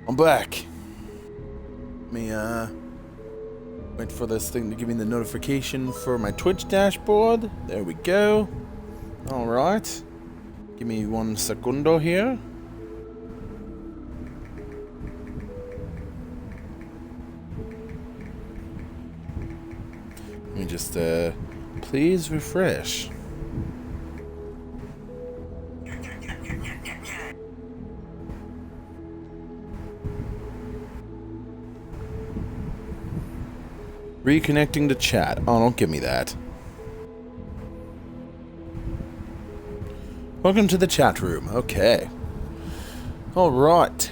I'm back. Let me wait for this thing to give me the notification for my Twitch dashboard. There we go. Alright. Give me 1 segundo here. Let me just please refresh. Reconnecting to chat. Oh, don't give me that. Welcome to the chat room. Okay. Alright.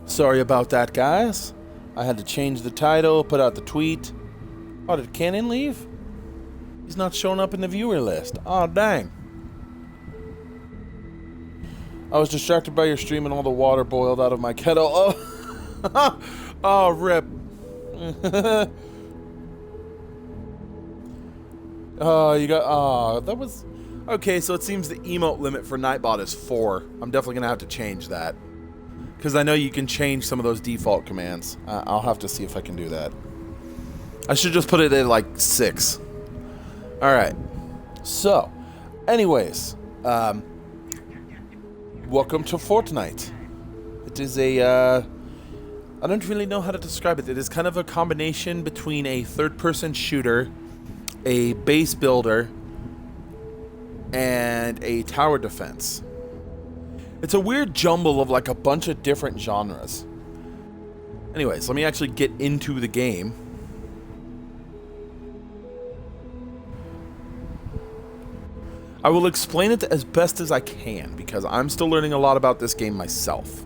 Sorry about that, guys. I had to change the title, put out the tweet. Oh, did Cannon leave? He's not showing up in the viewer list. Oh, dang. I was distracted by your stream and all the water boiled out of my kettle. Oh, oh, rip. Oh, you got... Oh, that was... Okay, so it seems the emote limit for Nightbot is 4. I'm definitely going to have to change that. Because I know you can change some of those default commands. I'll have to see if I can do that. I should just put it at, like, 6. Alright. So, anyways. Welcome to Fortnite. It is a... I don't really know how to describe it. It is kind of a combination between a third-person shooter, a base builder, and a tower defense. It's a weird jumble of like a bunch of different genres. Anyways, let me actually get into the game. I will explain it as best as I can because I'm still learning a lot about this game myself.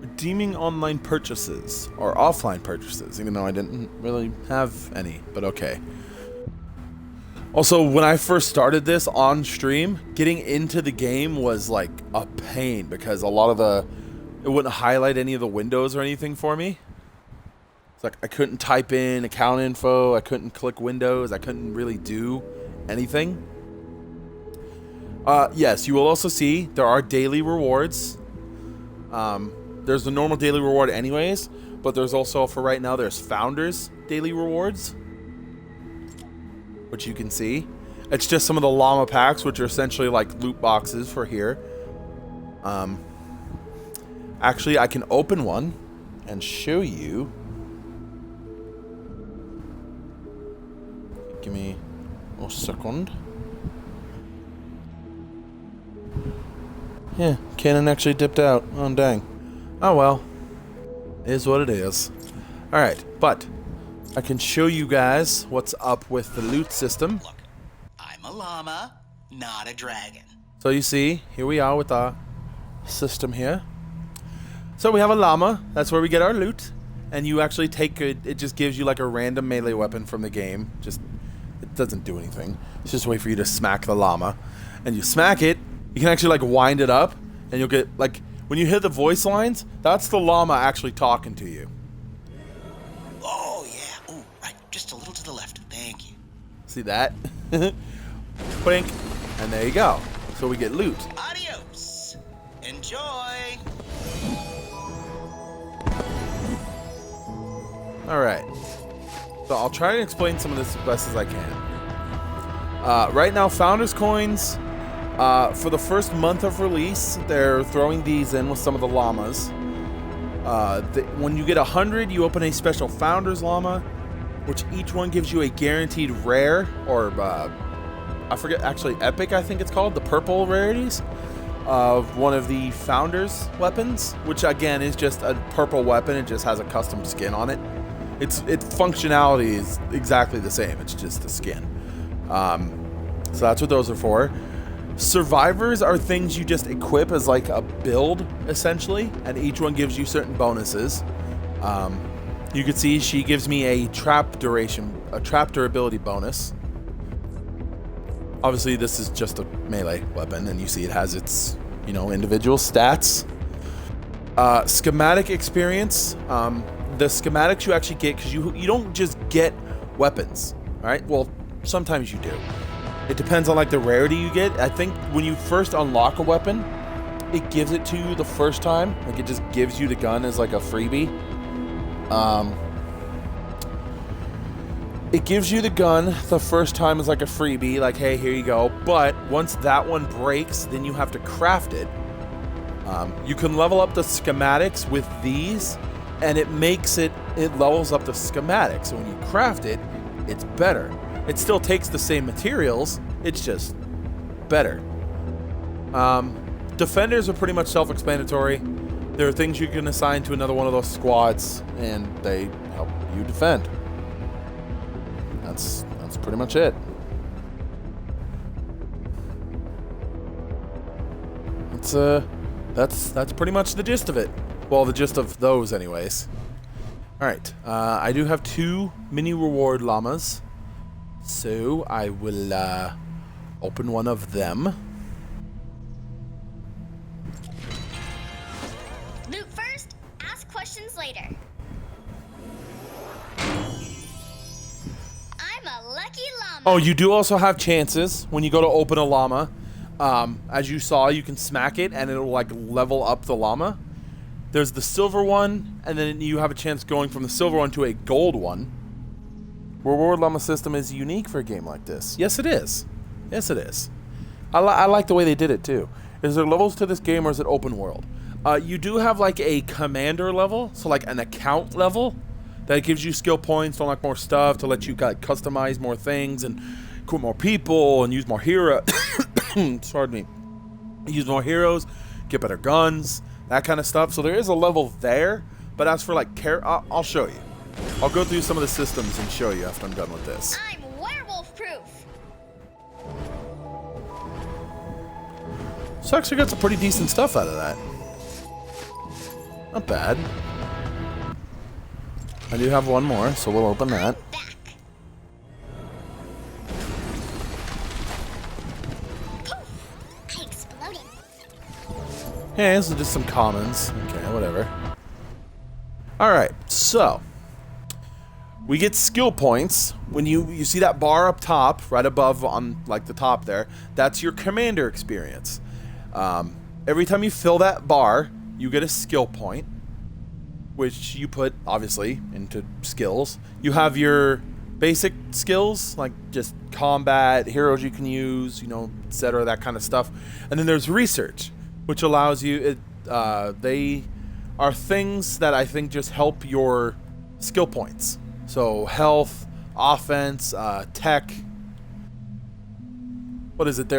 Redeeming online purchases or offline purchases, even though I didn't really have any, but okay. Also, when I first started this on stream, getting into the game was like a pain because a lot of it wouldn't highlight any of the windows or anything for me. It's like I couldn't type in account info, I couldn't click windows, I couldn't really do anything. Yes, you will also see there are daily rewards. There's the normal daily reward anyways, but there's also, for right now, there's Founders daily rewards, which you can see. It's just some of the llama packs, which are essentially like loot boxes for here. Actually, I can open one and show you. Give me a second. Yeah, Cannon actually dipped out. Oh, dang. Oh well, is what it is. Alright, but I can show you guys what's up with the loot system. Look, I'm a llama, not a dragon. So you see, here we are with our system here. So we have a llama, that's where we get our loot. And you actually take it just gives you like a random melee weapon from the game. It doesn't do anything. It's just a way for you to smack the llama. And you smack it, you can actually like wind it up, and you'll get like... When you hear the voice lines, that's the llama actually talking to you. Oh, yeah. Oh, right. Just a little to the left. Thank you. See that? Blink. And there you go. So we get loot. Adios. Enjoy. Alright. So I'll try to explain some of this as best as I can. Right now, Founders Coins... for the first month of release, they're throwing these in with some of the llamas. When you get 100, you open a special Founders Llama, which each one gives you a guaranteed rare, or I forget, actually Epic I think it's called, the purple rarities, of one of the Founders weapons, which again is just a purple weapon, it just has a custom skin on it. Its functionality is exactly the same, it's just the skin. So that's what those are for. Survivors are things you just equip as like a build, essentially, and each one gives you certain bonuses. You can see she gives me a trap durability bonus. Obviously, this is just a melee weapon, and you see it has its, individual stats. Schematic experience. The schematics you actually get, because you don't just get weapons, all right? Well, sometimes you do. It depends on like the rarity you get. I think when you first unlock a weapon, it gives it to you the first time. Like it just gives you the gun as like a freebie. It gives you the gun the first time as like a freebie, like, hey, here you go. But once that one breaks, then you have to craft it. You can level up the schematics with these, and it levels up the schematics. So when you craft it, it's better. It still takes the same materials, it's just better. Defenders are pretty much self-explanatory. There are things you can assign to another one of those squads, and they help you defend. That's pretty much it. That's pretty much the gist of it. Well, the gist of those, anyways. All right, I do have 2 mini reward llamas, so I will open one of them. Loot first, ask questions later. I'm a lucky llama. Oh, you do also have chances when you go to open a llama. As you saw, you can smack it and it'll like level up the llama. There's the silver one, and then you have a chance going from the silver one to a gold one. Reward llama system is unique for a game like this. Yes, it is. Yes, it is. I like the way they did it too. Is there levels to this game, or is it open world? You do have like a commander level, so like an account level that gives you skill points to unlock more stuff, to let you customize more things and recruit more people and use more hero. Pardon me. Use more heroes, get better guns, that kind of stuff. So there is a level there, but as for like I'll show you. I'll go through some of the systems and show you after I'm done with this. I'm werewolf proof. So actually got some pretty decent stuff out of that. Not bad. I do have one more, so we'll open that. Back. Poof! I exploded. Yeah, this is just some commons. Okay, whatever. Alright, so we get skill points. When you see that bar up top, right above on like the top there, that's your commander experience. Every time you fill that bar, you get a skill point, which you put, obviously, into skills. You have your basic skills, like just combat, heroes you can use, etc., that kind of stuff. And then there's research, which allows you, they are things that I think just help your skill points. So health, offense, tech. What is it?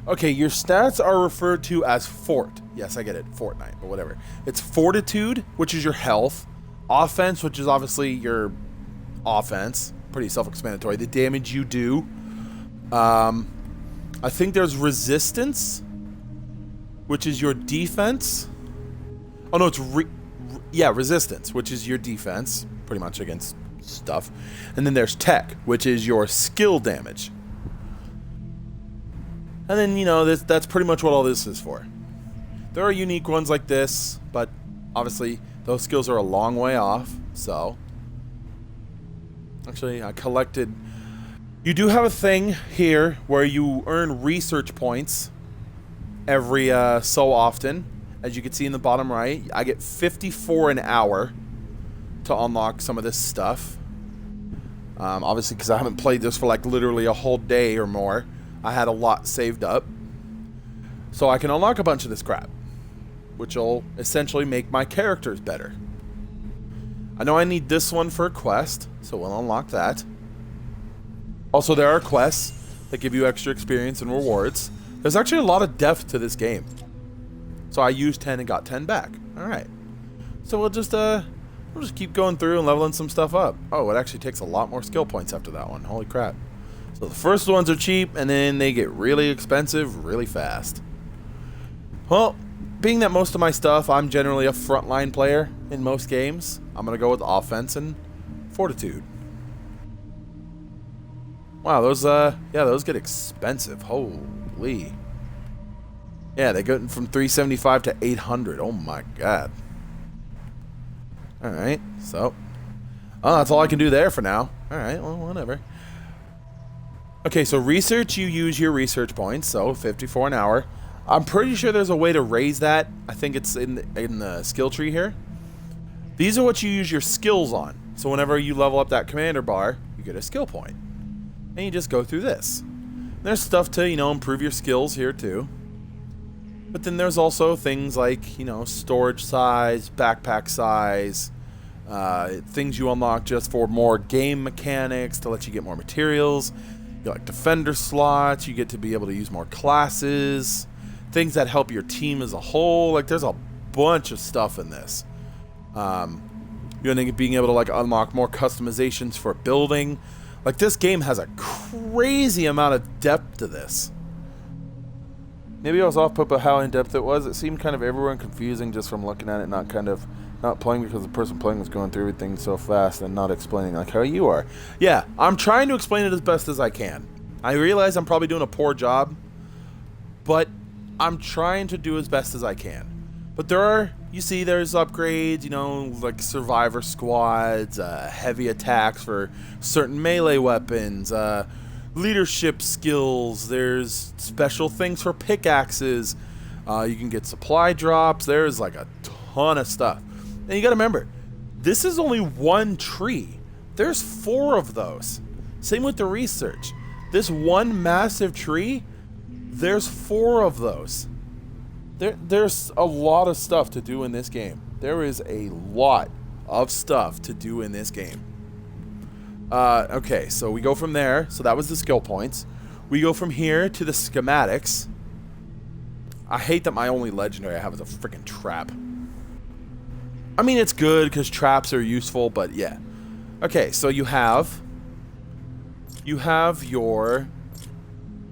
Okay, your stats are referred to as fort. Yes, I get it, Fortnite, but whatever. It's fortitude, which is your health. Offense, which is obviously your offense. Pretty self-explanatory. The damage you do. I think there's resistance, which is your defense. Oh no, it's resistance, which is your defense, pretty much against stuff. And then there's tech, which is your skill damage. And then, that's pretty much what all this is for. There are unique ones like this, but obviously those skills are a long way off, so. Actually, I collected. You do have a thing here where you earn research points every so often. As you can see in the bottom right, I get 54 an hour to unlock some of this stuff. Obviously, because I haven't played this for like literally a whole day or more. I had a lot saved up. So I can unlock a bunch of this crap, which will essentially make my characters better. I know I need this one for a quest, so we'll unlock that. Also, there are quests that give you extra experience and rewards. There's actually a lot of depth to this game. So I used 10 and got 10 back. Alright. So we'll just keep going through and leveling some stuff up. Oh, it actually takes a lot more skill points after that one. Holy crap. So the first ones are cheap, and then they get really expensive really fast. Well, being that most of my stuff, I'm generally a frontline player in most games, I'm going to go with offense and fortitude. Wow, those get expensive. Holy. Yeah, they go from 375 to 800. Oh my god. Alright, so. Oh, that's all I can do there for now. Alright, well, whatever. Okay, so research, you use your research points, so 54 an hour. I'm pretty sure there's a way to raise that. I think it's in the skill tree here. These are what you use your skills on. So whenever you level up that commander bar, you get a skill point. And you just go through this. There's stuff to, improve your skills here too. But then there's also things like, storage size, backpack size, things you unlock just for more game mechanics to let you get more materials. You like defender slots, you get to be able to use more classes, things that help your team as a whole. Like, there's a bunch of stuff in this. You're gonna being able to like unlock more customizations for building. Like, this game has a crazy amount of depth to this. Maybe I was off put by how in depth it was. It seemed kind of everywhere and confusing just from looking at it, not playing because the person playing was going through everything so fast and not explaining like how you are. Yeah, I'm trying to explain it as best as I can. I realize I'm probably doing a poor job, but I'm trying to do as best as I can. But there's upgrades, like survivor squads, heavy attacks for certain melee weapons, leadership skills, there's special things for pickaxes, you can get supply drops, there's like a ton of stuff. And you gotta remember, this is only one tree. There's 4 of those. Same with the research. This one massive tree, there's 4 of those. There's a lot of stuff to do in this game. There is a lot of stuff to do in this game. Okay, so we go from there. So that was the skill points. We go from here to the schematics. I hate that my only legendary I have is a freaking trap. I mean, it's good because traps are useful, but yeah. Okay, so you have your...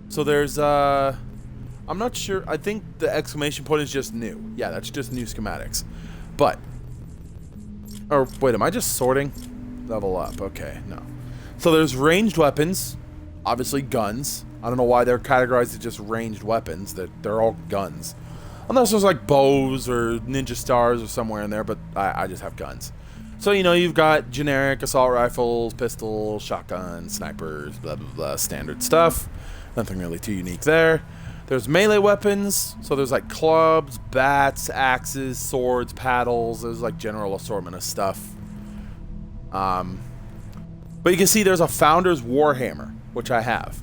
So there's, I'm not sure. I think the exclamation point is just new. Yeah, that's just new schematics. But... Or, wait, am I just sorting? Level up. Okay, no. So there's ranged weapons. Obviously guns. I don't know why they're categorized as just ranged weapons. They're all guns. Unless there's like bows or ninja stars or somewhere in there, but I just have guns. So, you've got generic assault rifles, pistols, shotguns, snipers, blah, blah, blah, standard stuff. Nothing really too unique there. There's melee weapons. So there's like clubs, bats, axes, swords, paddles. There's like general assortment of stuff. But you can see there's a Founder's Warhammer, which I have.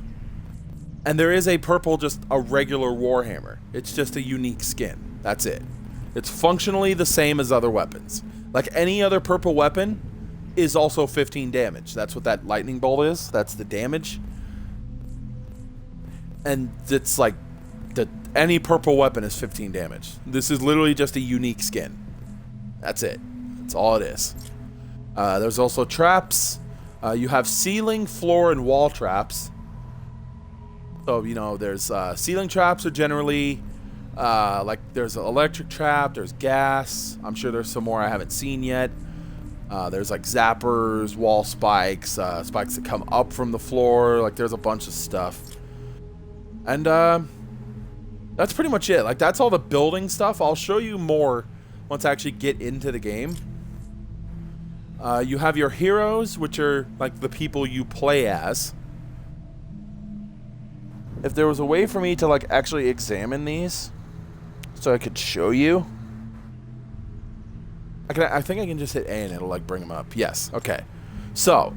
And there is a purple, just a regular Warhammer. It's just a unique skin. That's it. It's functionally the same as other weapons. Like any other purple weapon is also 15 damage. That's what that lightning bolt is. That's the damage. And it's like, any purple weapon is 15 damage. This is literally just a unique skin. That's it. That's all it is. There's also traps. You have ceiling, floor, and wall traps. So, there's ceiling traps are generally, like there's an electric trap, there's gas. I'm sure there's some more I haven't seen yet. There's like zappers, wall spikes, spikes that come up from the floor. Like there's a bunch of stuff. And that's pretty much it. Like that's all the building stuff. I'll show you more once I actually get into the game. You have your heroes, which are like the people you play as. If there was a way for me to like actually examine these so I could show you. I think I can just hit A and it'll like bring them up. Yes. Okay. So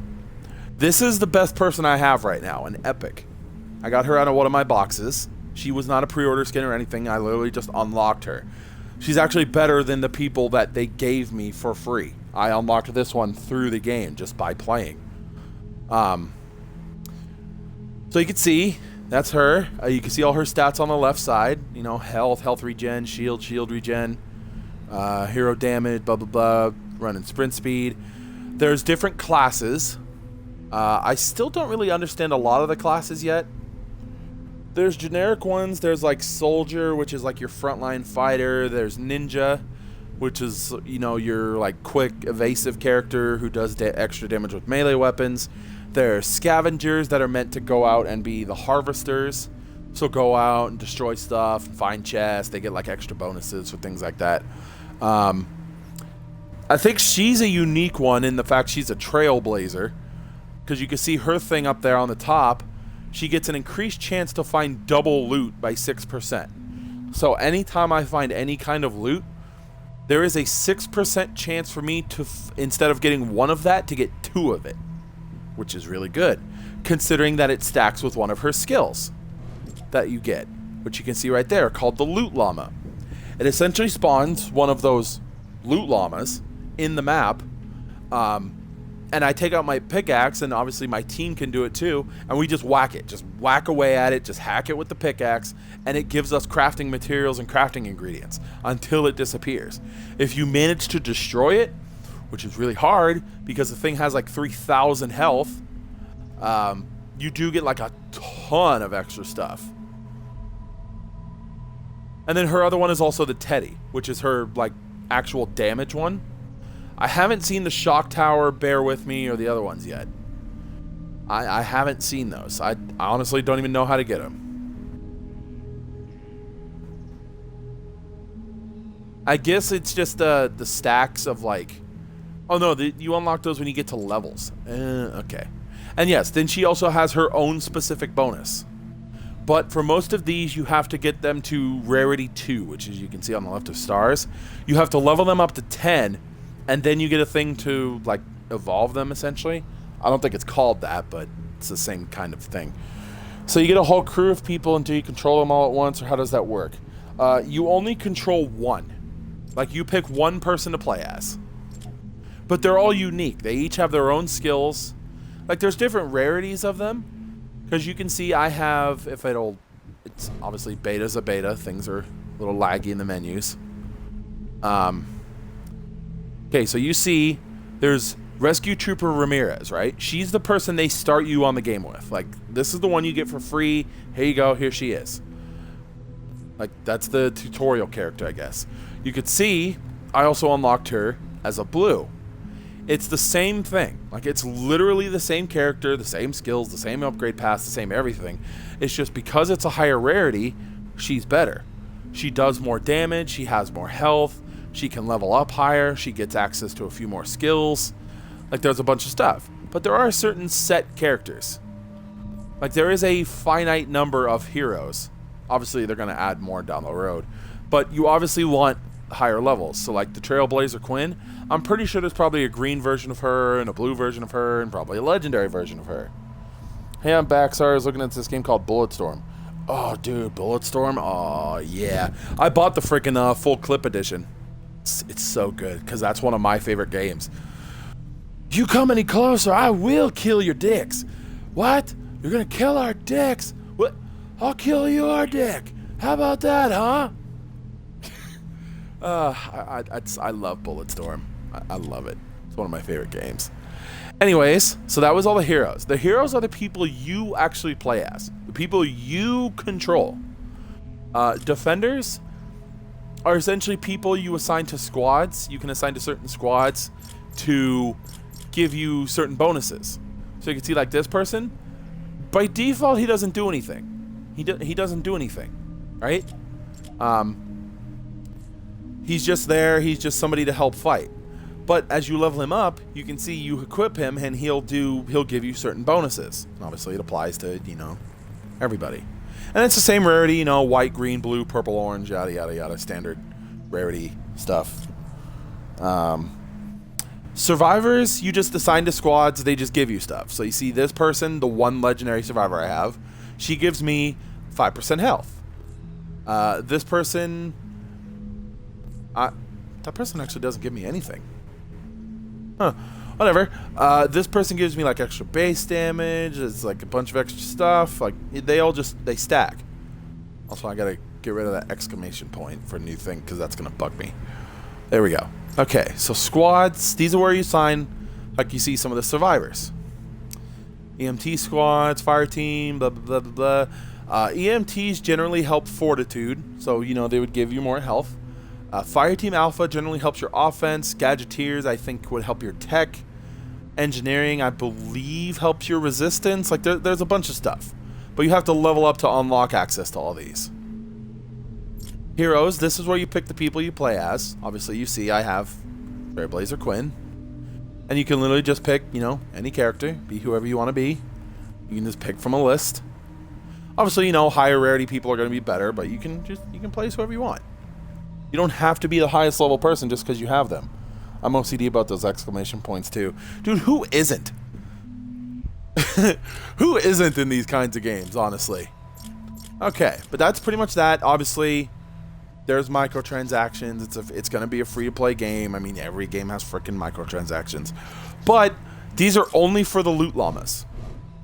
this is the best person I have right now, an epic. I got her out of one of my boxes. She was not a pre-order skin or anything. I literally just unlocked her. She's actually better than the people that they gave me for free. I unlocked this one through the game just by playing. So you can see that's her. You can see all her stats on the left side. Health regen, shield regen, hero damage, blah, blah, blah, run and sprint speed. There's different classes. I still don't really understand a lot of the classes yet. There's generic ones. There's like soldier, which is like your frontline fighter. There's ninja, which is, your like quick evasive character who does extra damage with melee weapons. There's scavengers that are meant to go out and be the harvesters. So go out and destroy stuff, find chests. They get like extra bonuses for things like that. I think she's a unique one in the fact she's a trailblazer. Because you can see her thing up there on the top she gets an increased chance to find double loot by 6%. So anytime I find any kind of loot, there is a 6% chance for me to, instead of getting one of that, to get 2 of it, which is really good, considering that it stacks with one of her skills that you get, which you can see right there, called the Loot Llama. It essentially spawns one of those loot llamas in the map, and I take out my pickaxe, and obviously my team can do it too, and we just whack it. Just whack away at it, just hack it with the pickaxe, and it gives us crafting materials and crafting ingredients until it disappears. If you manage to destroy it, which is really hard because the thing has like 3,000 health, you do get like a ton of extra stuff. And then her other one is also the Teddy, which is her like actual damage one. I haven't seen the Shock Tower, Bear With Me, or the other ones yet. I haven't seen those. I honestly don't even know how to get them. I guess it's just the stacks of like... Oh no, you unlock those when you get to levels. Okay. And yes, then she also has her own specific bonus. But for most of these, you have to get them to Rarity 2, which as you can see on the left of stars. You have to level them up to 10, and then you get a thing to, like, evolve them, essentially. I don't think it's called that, but it's the same kind of thing. So you get a whole crew of people until you control them all at once, or how does that work? You only control one. Like, you pick one person to play as. But they're all unique. They each have their own skills. Like, there's different rarities of them. Because you can see I have, it's obviously beta's a beta. Things are a little laggy in the menus. Okay, so you see there's Rescue Trooper Ramirez, right? She's the person they start you on the game with. Like, this is the one you get for free. Here you go. Here she is. Like, that's the tutorial character, I guess. You could see I also unlocked her as a blue. It's the same thing. Like, it's literally the same character, the same skills, the same upgrade pass, the same everything. It's just because it's a higher rarity, she's better. She does more damage, she has more health, she can level up higher, she gets access to a few more skills. Like, there's a bunch of stuff. But there are certain set characters. Like, there is a finite number of heroes. Obviously, they're going to add more down the road. But you obviously want higher levels. So, like, the Trailblazer Quinn, I'm pretty sure there's probably a green version of her and a blue version of her and probably a legendary version of her. Hey, I'm Baxar. I was looking at this game called Bulletstorm. Oh, dude, Bulletstorm? Oh, yeah. I bought the freaking full clip edition. It's so good because that's one of my favorite games. You come any closer, I will kill your dicks. What? You're going to kill our dicks? What? I'll kill your dick. How about that, huh? I love Bulletstorm. I love it. It's one of my favorite games. Anyways, so that was all the heroes. The heroes are the people you actually play as. The people you control. Defenders are essentially people you assign to squads. You can assign to certain squads to give you certain bonuses. So you can see like this person. By default, he doesn't do anything. He doesn't do anything, right? He's just there. He's just somebody to help fight. But as you level him up, you can see you equip him, and he'll give you certain bonuses. And obviously, it applies to everybody. And it's the same rarity, white, green, blue, purple, orange, yada yada yada, standard rarity stuff. Survivors, you just assign to squads. They just give you stuff. So you see this person, the one legendary survivor I have, she gives me 5% health. This person, that person actually doesn't give me anything. Huh. Whatever. This person gives me like extra base damage. It's like a bunch of extra stuff. Like they stack. Also, I gotta get rid of that exclamation point for a new thing because that's gonna bug me. There we go. Okay, so squads. These are where you sign, like you see some of the survivors. EMT squads, fire team, blah blah blah blah blah. EMTs generally help fortitude, so they would give you more health. Fire Team Alpha generally helps your offense. Gadgeteers, I think, would help your tech. Engineering, I believe, helps your resistance. Like, there's a bunch of stuff. But you have to level up to unlock access to all these. Heroes, this is where you pick the people you play as. Obviously, you see I have Trailblazer Quinn. And you can literally just pick, any character. Be whoever you want to be. You can just pick from a list. Obviously, you know, higher rarity people are going to be better, but you can place whoever you want. You don't have to be the highest level person just because you have them. I'm OCD about those exclamation points too. Dude, who isn't? Who isn't in these kinds of games, honestly? Okay, but that's pretty much that. Obviously, there's microtransactions. It's going to be a free-to-play game. I mean, every game has freaking microtransactions. But these are only for the loot llamas.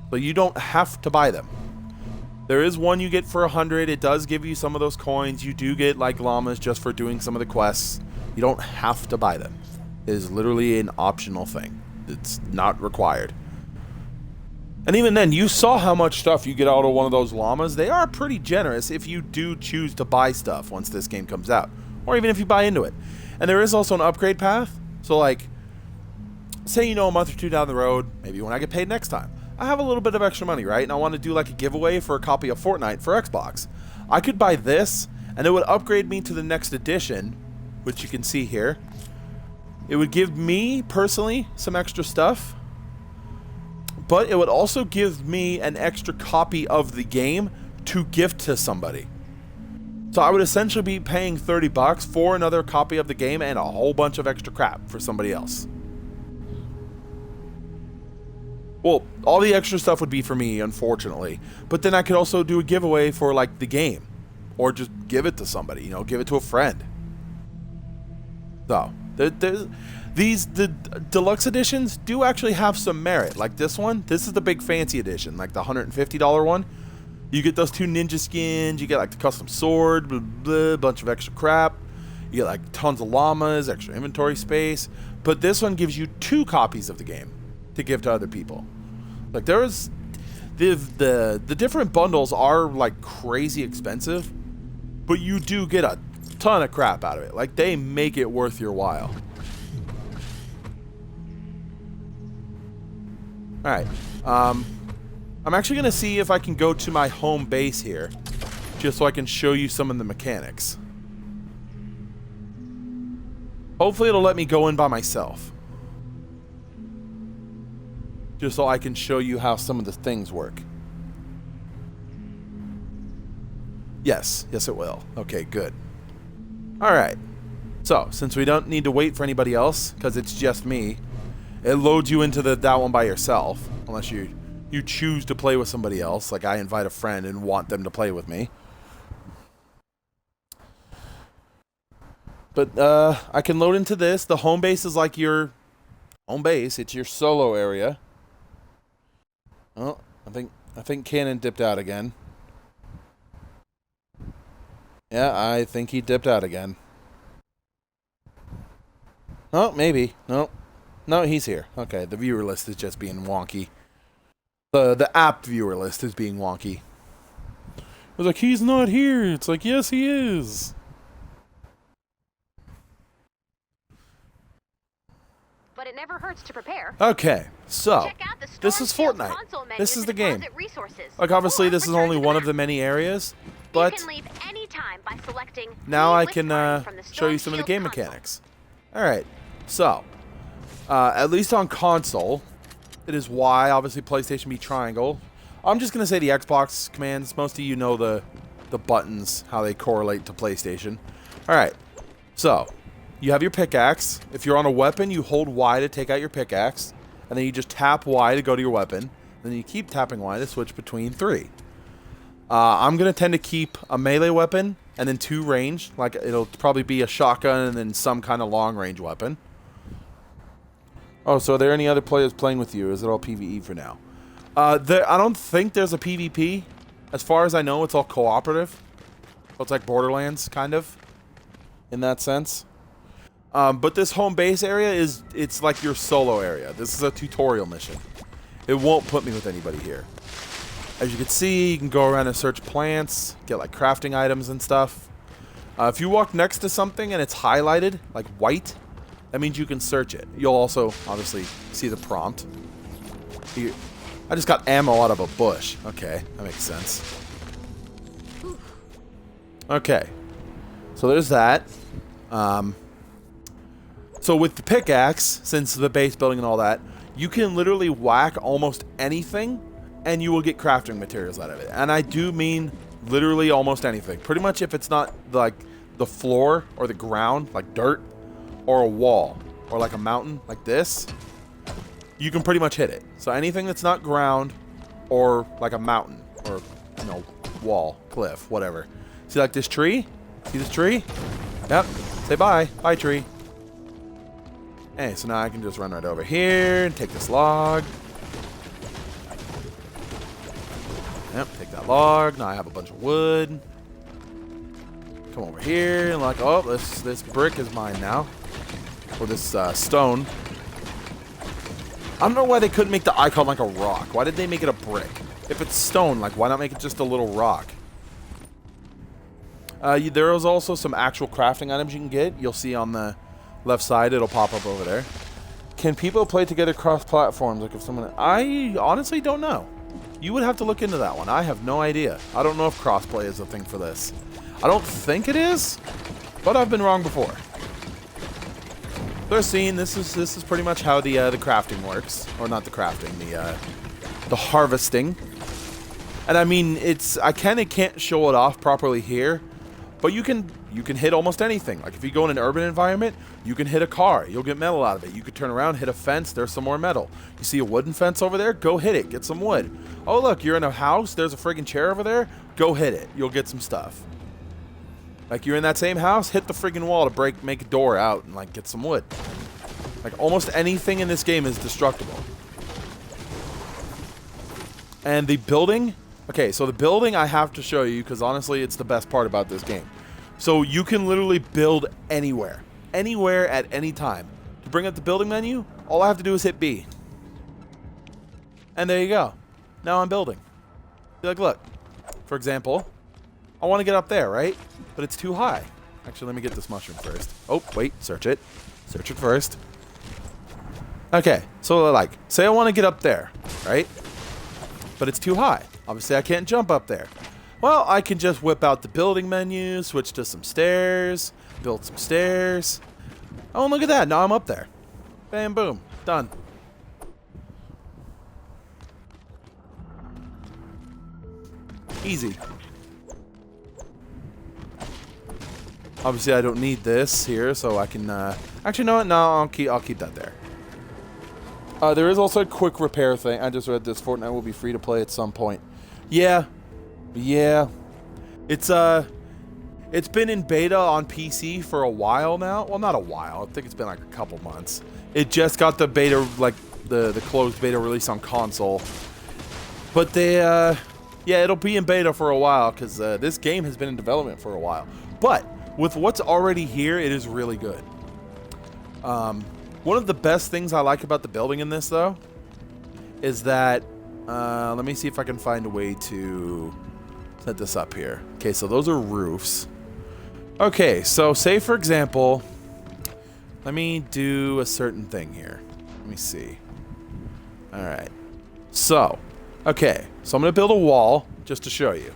So you don't have to buy them. There is one you get for 100. It does give you some of those coins. You do get like llamas just for doing some of the quests. You don't have to buy them. It is literally an optional thing. It's not required. And even then, you saw how much stuff you get out of one of those llamas. They are pretty generous if you do choose to buy stuff once this game comes out. Or even if you buy into it. And there is also an upgrade path. So like, say you know a month or two down the road, maybe when I get paid next time, I have a little bit of extra money, right? And I want to do like a giveaway for a copy of Fortnite for Xbox. I could buy this, and it would upgrade me to the next edition, which you can see here. It would give me, personally, some extra stuff. But it would also give me an extra copy of the game to gift to somebody. So I would essentially be paying $30 for another copy of the game and a whole bunch of extra crap for somebody else. Well, all the extra stuff would be for me, unfortunately. But then I could also do a giveaway for, like, the game. Or just give it to somebody, you know, give it to a friend. So, the deluxe editions do actually have some merit. Like this one, this is the big fancy edition, like the $150 one. You get those 2 ninja skins, you get, like, the custom sword, blah, blah, bunch of extra crap. You get, like, tons of llamas, extra inventory space. But this one gives you 2 copies of the game to give to other people. Like, there's the different bundles are like crazy expensive, but you do get a ton of crap out of it. Like, they make it worth your while. All right, I'm actually gonna see if I can go to my home base here, just so I can show you some of the mechanics. Hopefully, it'll let me go in by myself. Just so I can show you how some of the things work. Yes, it will. Okay, good. Alright. So, since we don't need to wait for anybody else, because it's just me, it loads you into that one by yourself, unless you choose to play with somebody else, like I invite a friend and want them to play with me. But, I can load into this. The home base is like your home base. It's your solo area. Oh, I think Cannon dipped out again. Yeah, I think he dipped out again. Oh, maybe. No, he's here. Okay, the viewer list is just being wonky. The app viewer list is being wonky. I was like, he's not here. It's like, yes, he is. But it never hurts to prepare. Okay, so Check out the this is Storm Shield Fortnite. console menu This is to the game. deposit resources. Like, obviously, Or this is return only to the one of map. the many areas, You but can leave any time by selecting now I Leave with can Time from the show you Storm some of the Shield game console. mechanics. Alright, so, at least on console, it is Y, obviously PlayStation B triangle. I'm just going to say the Xbox commands. Most of you know the buttons, how they correlate to PlayStation. Alright, so, you have your pickaxe. If you're on a weapon, you hold Y to take out your pickaxe, and then you just tap Y to go to your weapon. Then you keep tapping Y to switch between 3. I'm going to tend to keep a melee weapon and then 2 ranged. Like, it'll probably be a shotgun and then some kind of long-range weapon. Oh, so are there any other players playing with you? Or is it all PvE for now? I don't think there's a PvP. As far as I know, it's all cooperative. So it's like Borderlands, kind of, in that sense. But this home base area it's like your solo area. This is a tutorial mission. It won't put me with anybody here. As you can see, you can go around and search plants, get like crafting items and stuff. If you walk next to something and it's highlighted, like white, that means you can search it. You'll also, obviously, see the prompt. Here. I just got ammo out of a bush. Okay, that makes sense. Okay. So there's that. So with the pickaxe, since the base building and all that, you can literally whack almost anything and you will get crafting materials out of it. And I do mean literally almost anything. Pretty much if it's not like the floor or the ground, like dirt, or a wall, or like a mountain like this, you can pretty much hit it. So anything that's not ground or like a mountain or, you know, wall, cliff, whatever. See like this tree? See this tree? Yep. Say bye. Bye, tree. Hey, so now I can just run right over here and take this log. Yep, take that log. Now I have a bunch of wood. Come over here and like, oh, this brick is mine now. Or this stone. I don't know why they couldn't make the icon like a rock. Why did they make it a brick? If it's stone, like, why not make it just a little rock? There is also some actual crafting items you can get. You'll see on the left side, it'll pop up over there. Can people play together cross platforms? Like if someone, I honestly don't know. You would have to look into that one. I have no idea. I don't know if crossplay is a thing for this. I don't think it is, but I've been wrong before. They're seeing this is pretty much how the crafting works, or not the crafting, the harvesting. And I mean, I can't show it off properly here, but you can hit almost anything. Like if you go in an urban environment, you can hit a car. You'll get metal out of it. You could turn around, hit a fence. There's some more metal. You see a wooden fence over there? Go hit it. Get some wood. Oh, look, you're in a house. There's a friggin' chair over there. Go hit it. You'll get some stuff. Like you're in that same house, hit the friggin' wall to make a door out and like get some wood. Like almost anything in this game is destructible. And the building, okay, so the building I have to show you because honestly it's the best part about this game. So you can literally build anywhere at any time. To bring up the building menu, all I have to do is hit B. And there you go. Now I'm building. Be like, look, for example, I want to get up there, right? But it's too high. Actually, let me get this mushroom first. Oh, wait, search it. Search it first. Okay, so like, say I want to get up there, right? But it's too high. Obviously, I can't jump up there. Well, I can just whip out the building menu, switch to some stairs, build some stairs. Oh, and look at that. Now I'm up there. Bam, boom. Done. Easy. Obviously, I don't need this here, so I can... actually, no, I'll keep that there. There is also a quick repair thing. I just read this. Fortnite will be free to play at some point. Yeah. It's been in beta on PC for a while now. Well, not a while. I think it's been like a couple months. It just got the beta, like the closed beta release on console. But they, yeah, it'll be in beta for a while because this game has been in development for a while. But with what's already here, it is really good. One of the best things I like about the building in this, though, is that, let me see if I can find a way to set this up here. Okay, so those are roofs. Okay, so say, for example, let me do a certain thing here. Let me see. All right. So, okay, so I'm going to build a wall just to show you.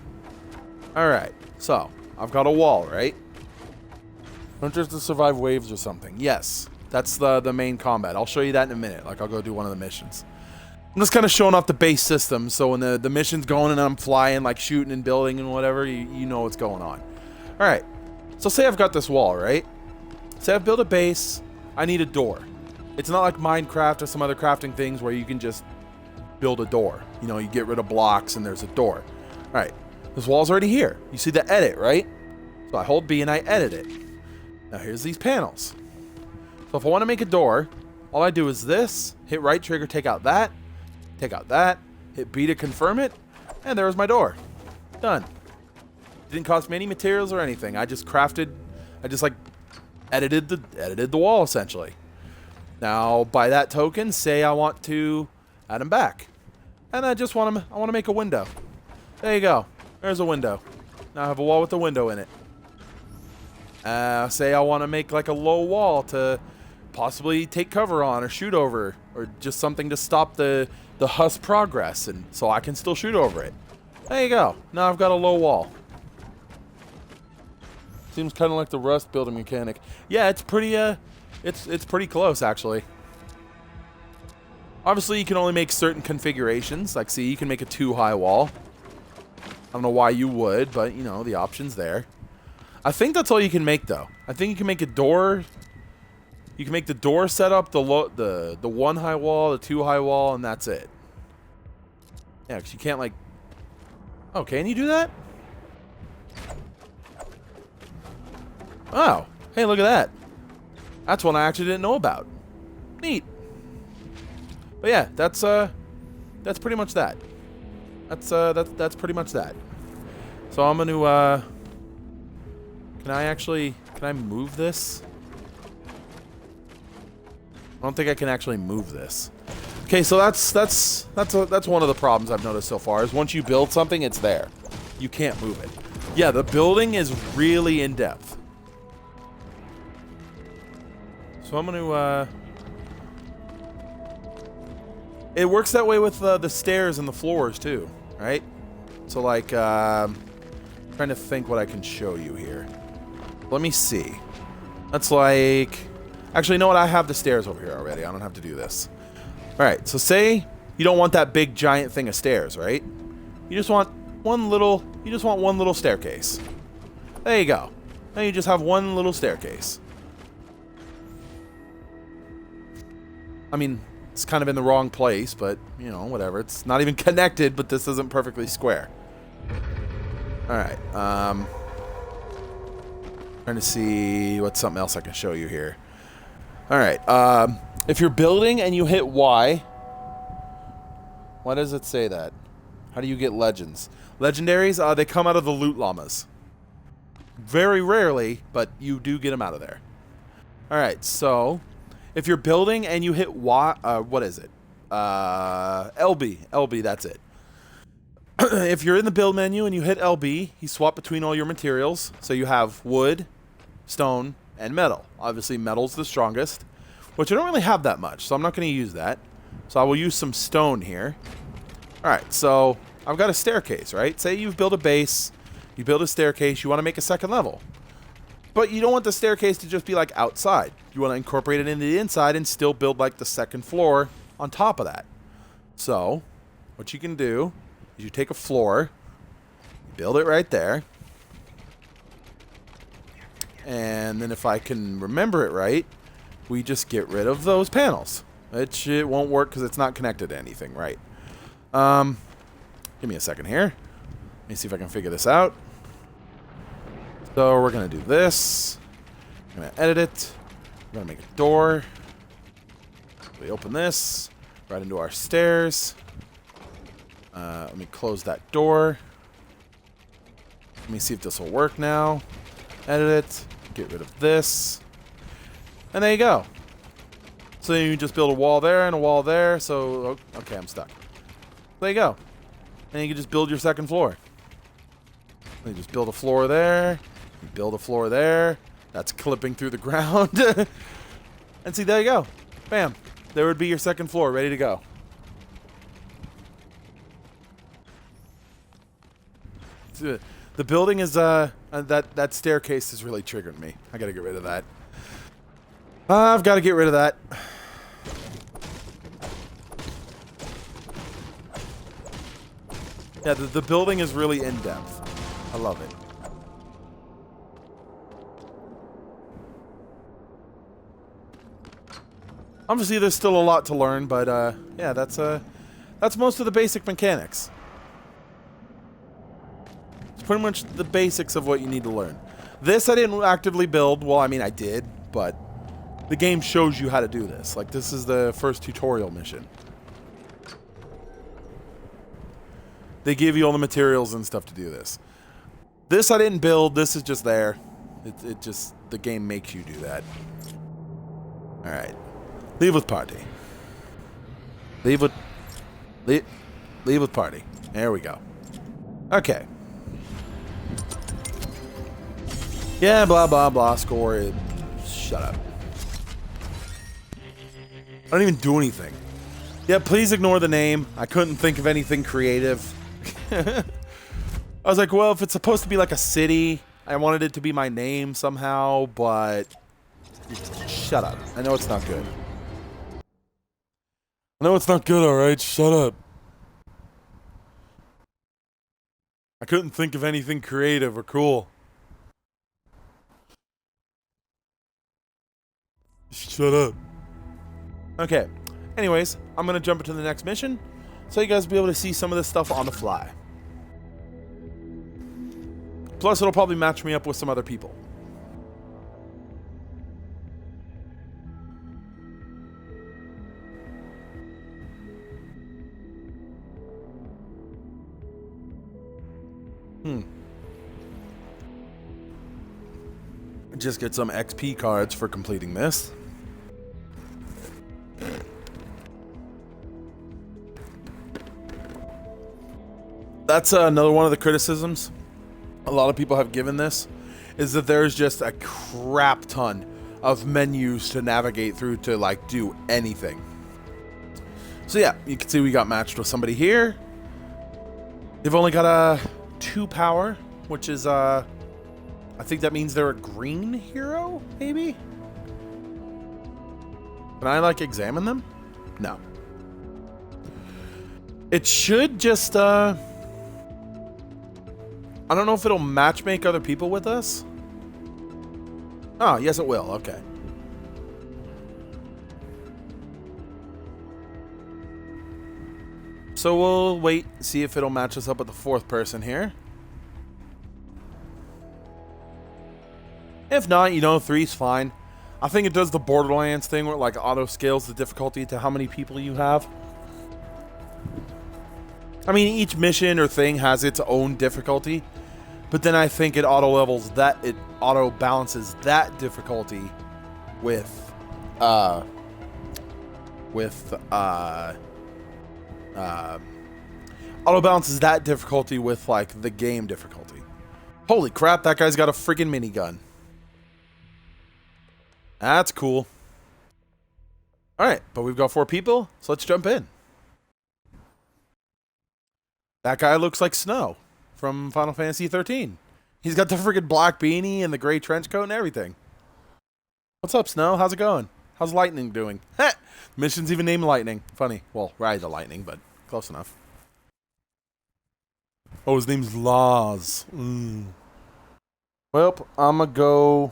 All right, so I've got a wall, right? Don't just to survive waves or something. Yes. That's the main combat. I'll show you that in a minute. Like, I'll go do one of the missions. I'm just kind of showing off the base system, so when the mission's going and I'm flying, like shooting and building and whatever, you know what's going on. All right. So say I've got this wall, right? Say I've built a base. I need a door. It's not like Minecraft or some other crafting things where you can just build a door. You know, you get rid of blocks and there's a door. All right. This wall's already here. You see the edit, right? So I hold B and I edit it. Now here's these panels. So if I want to make a door, all I do is this, hit right trigger, take out that, hit B to confirm it, and there's my door. Done. Didn't cost me any materials or anything. I just like edited the wall essentially. Now by that token, say I want to add them back. And I want to make a window. There you go. There's a window. Now I have a wall with a window in it. Say I want to make like a low wall to possibly take cover on or shoot over, or just something to stop the husk progress, and so I can still shoot over it. There you go. Now I've got a low wall. Seems kind of like the Rust building mechanic. Yeah, it's pretty it's pretty close actually. Obviously, you can only make certain configurations. Like, see, you can make a 2-high wall. I don't know why you would, but, you know, the option's there. I think that's all you can make, though. I think you can make a door. You can make the door setup, the 1-high wall, the 2-high wall, and that's it. Yeah, because you can't, like... Oh, can you do that? Oh. Hey, look at that. That's one I actually didn't know about. Neat. But yeah, that's pretty much that. That's pretty much that. So I'm going to, can I move this? I don't think I can actually move this. Okay, so that's one of the problems I've noticed so far is once you build something, it's there. You can't move it. Yeah, the building is really in depth. So I'm going to, it works that way with the stairs and the floors too, right? So like, trying to think what I can show you here. Let me see. That's like, actually, you know what? I have the stairs over here already. I don't have to do this. All right, so say you don't want that big giant thing of stairs, right? You just want one little staircase. There you go. Now you just have one little staircase. I mean, it's kind of in the wrong place, but, you know, whatever. It's not even connected, but this isn't perfectly square. Alright, trying to see what's something else I can show you here. Alright, if you're building and you hit Y, why does it say that? How do you get legends? Legendaries, they come out of the loot llamas. Very rarely, but you do get them out of there. Alright, so... if you're building and you hit Y, what is it? LB, that's it. If you're in the build menu and you hit LB, you swap between all your materials. So you have wood, stone, and metal. Obviously, metal's the strongest, which I don't really have that much, so I'm not going to use that. So I will use some stone here. All right, so I've got a staircase, right? Say you've built a base, you build a staircase, you want to make a second level. But you don't want the staircase to just be like outside. You want to incorporate it into the inside and still build like the second floor on top of that. So, what you can do is you take a floor, build it right there. And then if I can remember it right, we just get rid of those panels. Which it won't work because it's not connected to anything, right? Give me a second here. Let me see if I can figure this out. So we're going to do this. I'm going to edit it. We're going to make a door. We open this right into our stairs. Let me close that door. Let me see if this will work now. Edit it. Get rid of this. And there you go. So you just build a wall there and a wall there. So, okay, I'm stuck. There you go. And you can just build your second floor. You just build a floor there. You build a floor there. That's clipping through the ground. And see, there you go. Bam. There would be your second floor ready to go. The building is, that staircase is really triggering me. I gotta get rid of that. I've got to get rid of that. Yeah, the building is really in-depth. I love it. Obviously, there's still a lot to learn, but yeah, that's most of the basic mechanics. It's pretty much the basics of what you need to learn. This I didn't actively build. Well, I mean, I did, but the game shows you how to do this. Like, this is the first tutorial mission. They give you all the materials and stuff to do this. This I didn't build. This is just there. It just, the game makes you do that. All right. Leave with party. Leave with party. There we go. Okay. Yeah, blah, blah, blah. Score it. Shut up. I don't even do anything. Yeah, please ignore the name. I couldn't think of anything creative. I was like, well, if it's supposed to be like a city, I wanted it to be my name somehow, but shut up. I know it's not good. No, it's not good, alright? Shut up. I couldn't think of anything creative or cool. Shut up. Okay. Anyways, I'm going to jump into the next mission so you guys will be able to see some of this stuff on the fly. Plus, it'll probably match me up with some other people. Just get some XP cards for completing this. That's another one of the criticisms a lot of people have given this, is that there's just a crap ton of menus to navigate through to like do anything. So yeah, you can see we got matched with somebody here. They've only got a 2 power, which is I think that means they're a green hero, maybe? Can I like examine them? No. It should just I don't know if it'll matchmake other people with us. Oh, yes it will. Okay. So we'll wait, see if it'll match us up with the 4th person here. If not, you know, 3's fine. I think it does the Borderlands thing where it like auto scales the difficulty to how many people you have. I mean, each mission or thing has its own difficulty, but then I think it auto balances that difficulty with auto balances that difficulty with like the game difficulty. Holy crap, that guy's got a friggin' minigun. That's cool. Alright, but we've got 4 people, so let's jump in. That guy looks like Snow from Final Fantasy 13. He's got the friggin' black beanie and the gray trench coat and everything. What's up, Snow? How's it going? How's Lightning doing? Heh! Mission's even named Lightning. Funny. Well, Ride the Lightning, but close enough. Oh, his name's Laz. Well, I'm gonna go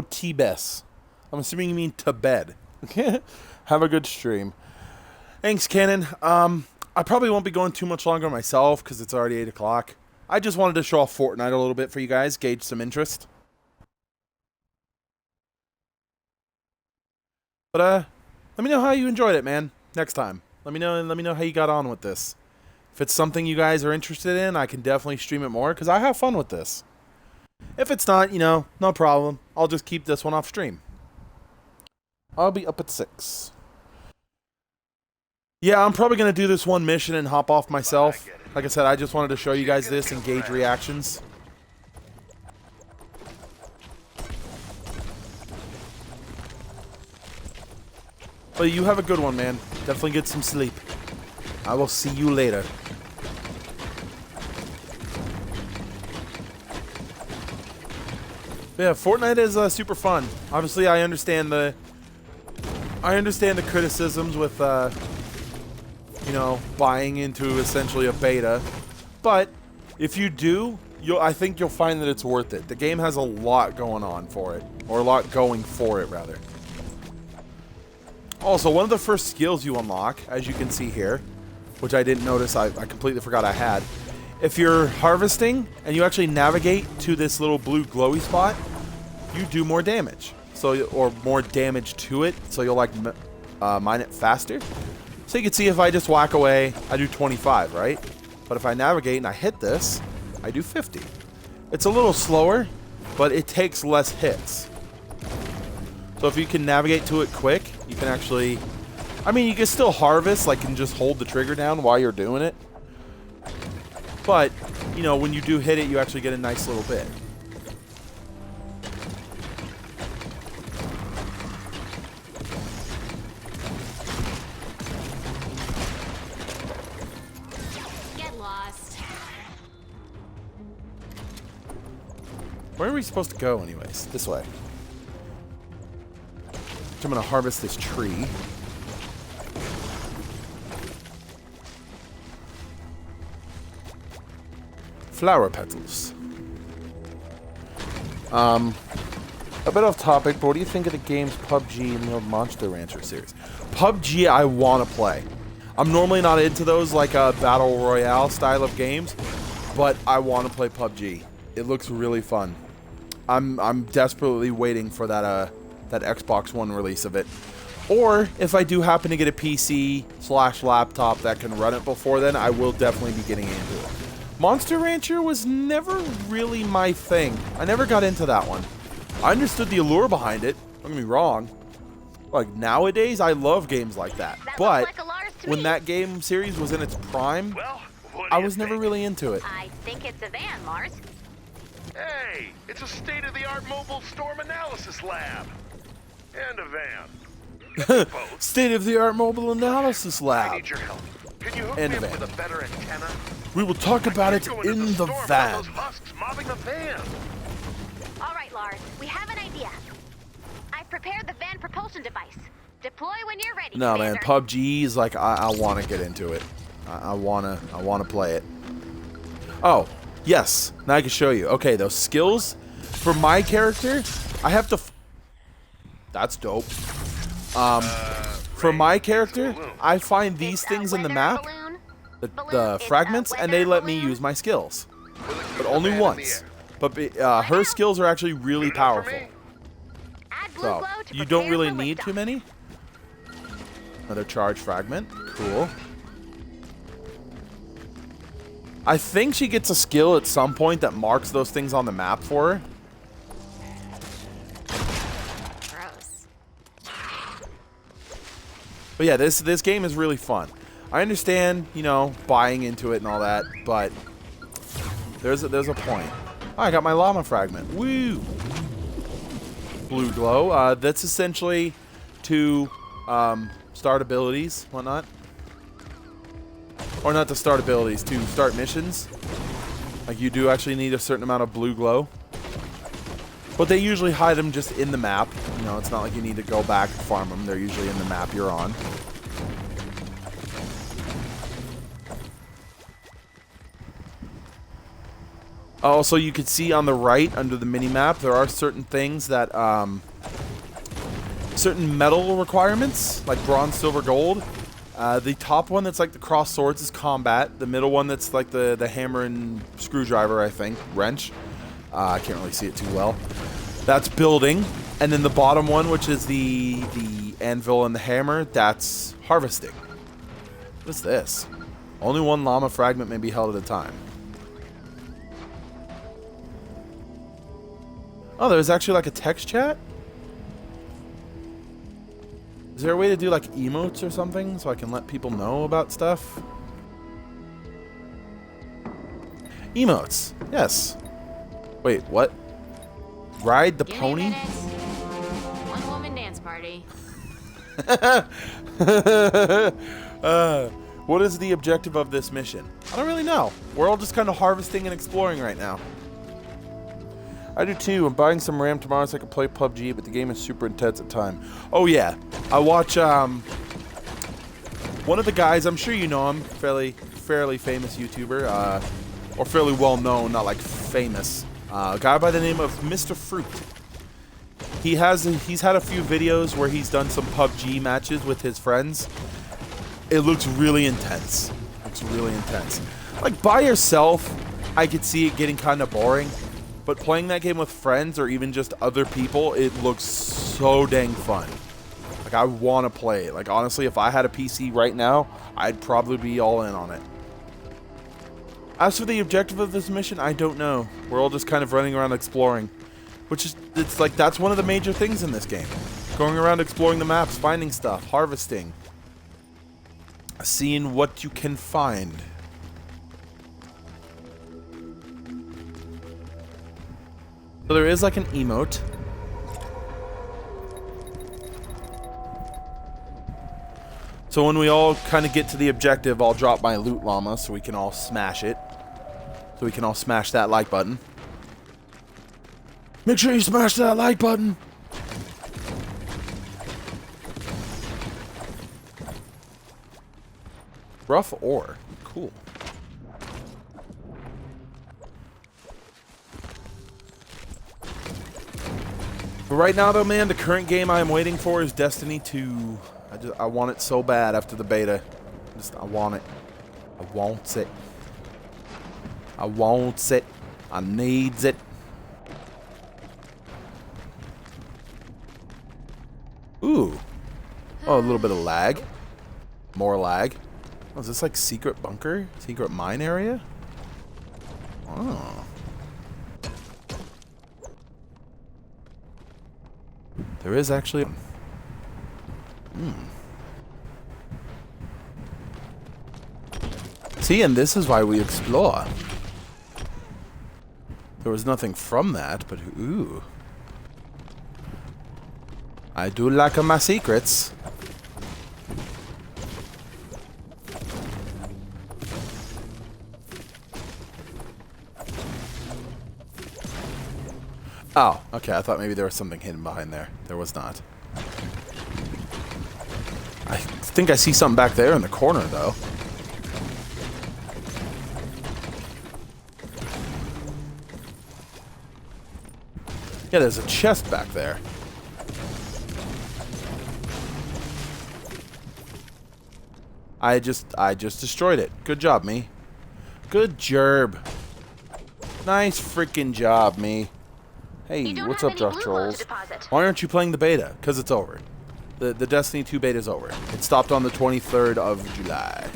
T-Bess. I'm assuming you mean to bed. Have a good stream. Thanks, Cannon. I probably won't be going too much longer myself because it's already 8 o'clock. I just wanted to show off Fortnite a little bit for you guys, gauge some interest. But let me know how you enjoyed it, man. Next time, let me know how you got on with this. If it's something you guys are interested in, I can definitely stream it more because I have fun with this. If it's not, you know, no problem. I'll just keep this one off stream. I'll be up at 6. Yeah, I'm probably going to do this one mission and hop off myself. Like I said, I just wanted to show you guys this and gauge reactions. But you have a good one, man. Definitely get some sleep. I will see you later. Yeah, Fortnite is super fun. Obviously, I understand the criticisms with you know, buying into essentially a beta, but if you do, I think you'll find that it's worth it. The game has a lot going on for it, or a lot going for it rather. Also, one of the first skills you unlock, as you can see here, which I didn't notice, I completely forgot I had. If you're harvesting and you actually navigate to this little blue glowy spot, you do more damage. So, or more damage to it, so you'll like mine it faster. So you can see if I just whack away, I do 25, right? But if I navigate and I hit this, I do 50. It's a little slower, but it takes less hits. So if you can navigate to it quick, you can actually... I mean, you can still harvest, like, and just hold the trigger down while you're doing it. But, you know, when you do hit it, you actually get a nice little bit. Get lost. Where are we supposed to go anyways? This way. I'm going to harvest this tree. flower petals. A bit off topic, but what do you think of the games PUBG and the Monster Rancher series? PUBG, I want to play. I'm normally not into those like battle royale style of games, but I want to play PUBG. It looks really fun. I'm desperately waiting for that Xbox One release of it. Or if I do happen to get a PC/laptop that can run it before then, I will definitely be getting into it. Monster Rancher was never really my thing. I never got into that one. I understood the allure behind it. Don't get me wrong. Like nowadays, I love games like that. But when that game series was in its prime, I was never really into it. I think it's a van, Lars. Hey, it's a state-of-the-art mobile storm analysis lab. And a van. Both. State-of-the-art mobile analysis I lab. need your help. Can you hook And me a up van. with a better antenna? We will talk about it Can't go into in the storm without van. those husks mobbing the van. All right, Lars, we have an idea. I've prepared the van propulsion device. Deploy when you're ready, No, man, Commander. PUBG is like I want to get into it. I wanna play it. Oh, yes. Now I can show you. Okay, those skills for my character, I have to. That's dope. For my character, I find these It's a things in the weather map, balloon. the It's a fragments, and they weather let me balloon. use my skills, Will it but keep only the van in the once. air? But her skills are actually really Good enough for powerful. me? Add blue So glow to you don't prepare really for need liftoff. too many. Another charge fragment. Cool. I think she gets a skill at some point that marks those things on the map for her. Gross. But yeah, this game is really fun. I understand, you know, buying into it and all that, but there's a point. Oh, I got my llama fragment. Woo! Blue glow. That's essentially to start abilities, whatnot. Or not to start abilities, to start missions. Like you do actually need a certain amount of blue glow. But they usually hide them just in the map. You know, it's not like you need to go back and farm them. They're usually in the map you're on. Also, you can see on the right under the mini-map, there are certain things that, certain metal requirements, like bronze, silver, gold. The top one that's like the cross swords is combat. The middle one that's like the hammer and screwdriver, I think, wrench. I can't really see it too well. That's building. And then the bottom one, which is the anvil and the hammer, that's harvesting. What is this? Only one llama fragment may be held at a time. Oh, there's actually like a text chat? Is there a way to do like emotes or something so I can let people know about stuff? Emotes. Yes. Wait, what? Ride the Give pony? me a minute. One woman dance party. What is the objective of this mission? I don't really know. We're all just kind of harvesting and exploring right now. I do too. I'm buying some RAM tomorrow so I can play PUBG, but the game is super intense at time. Oh yeah, I watch one of the guys. I'm sure you know him, fairly famous YouTuber, or fairly well known, not like famous. A guy by the name of Mr. Fruit. He's had a few videos where he's done some PUBG matches with his friends. It looks really intense. Looks really intense. Like by yourself, I could see it getting kind of boring. But playing that game with friends or even just other people, it looks so dang fun. Like, I want to play it. Like, honestly, if I had a PC right now, I'd probably be all in on it. As for the objective of this mission, I don't know. We're all just kind of running around exploring. Which is, it's like, that's one of the major things in this game. Going around exploring the maps, finding stuff, harvesting. Seeing what you can find. So there is like an emote. So when we all kind of get to the objective, I'll drop my loot llama so we can all smash it. So we can all smash that like button. Make sure you smash that like button. Rough ore. Cool. But right now, though, man, the current game I'm waiting for is Destiny 2. I want it so bad after the beta. I want it. I want it. I want it. I needs it. Ooh. Oh, a little bit of lag. More lag. Oh, is this like secret bunker? Secret mine area? Oh. There is actually... See, and this is why we explore. There was nothing from that, but ooh. I do like my secrets. Oh, okay. I thought maybe there was something hidden behind there. There was not. I think I see something back there in the corner, though. Yeah, there's a chest back there. I just destroyed it. Good job, me. Good job. Nice freaking job, me. Hey, what's up, Josh Trolls? Why aren't you playing the beta? Because it's over. The Destiny 2 beta is over. It stopped on the 23rd of July.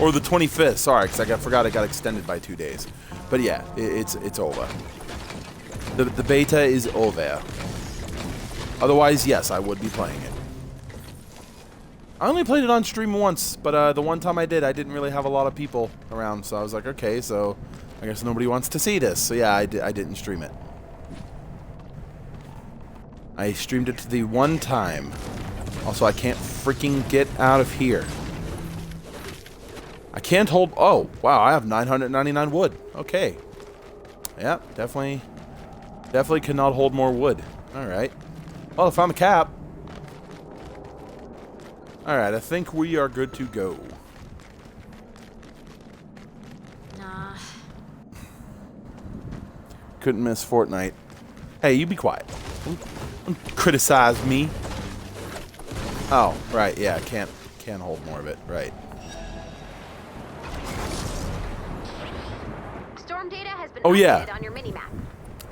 Or the 25th, sorry, because I forgot it got extended by 2 days. But yeah, it's over. The beta is over. Otherwise, yes, I would be playing it. I only played it on stream once, but the one time I did, I didn't really have a lot of people around, so I was like, okay, so I guess nobody wants to see this. So yeah, I didn't stream it. I streamed it the one time. Also, I can't freaking get out of here. I can't hold... Oh, wow, I have 999 wood. Okay. Yeah, definitely cannot hold more wood. Alright. Well, I found the cap. Alright, I think we are good to go. Nah. Couldn't miss Fortnite. Hey, you be quiet. Don't criticize me. Oh, right, yeah, can't hold more of it, right. Storm data has been Oh, yeah. updated on your mini-map.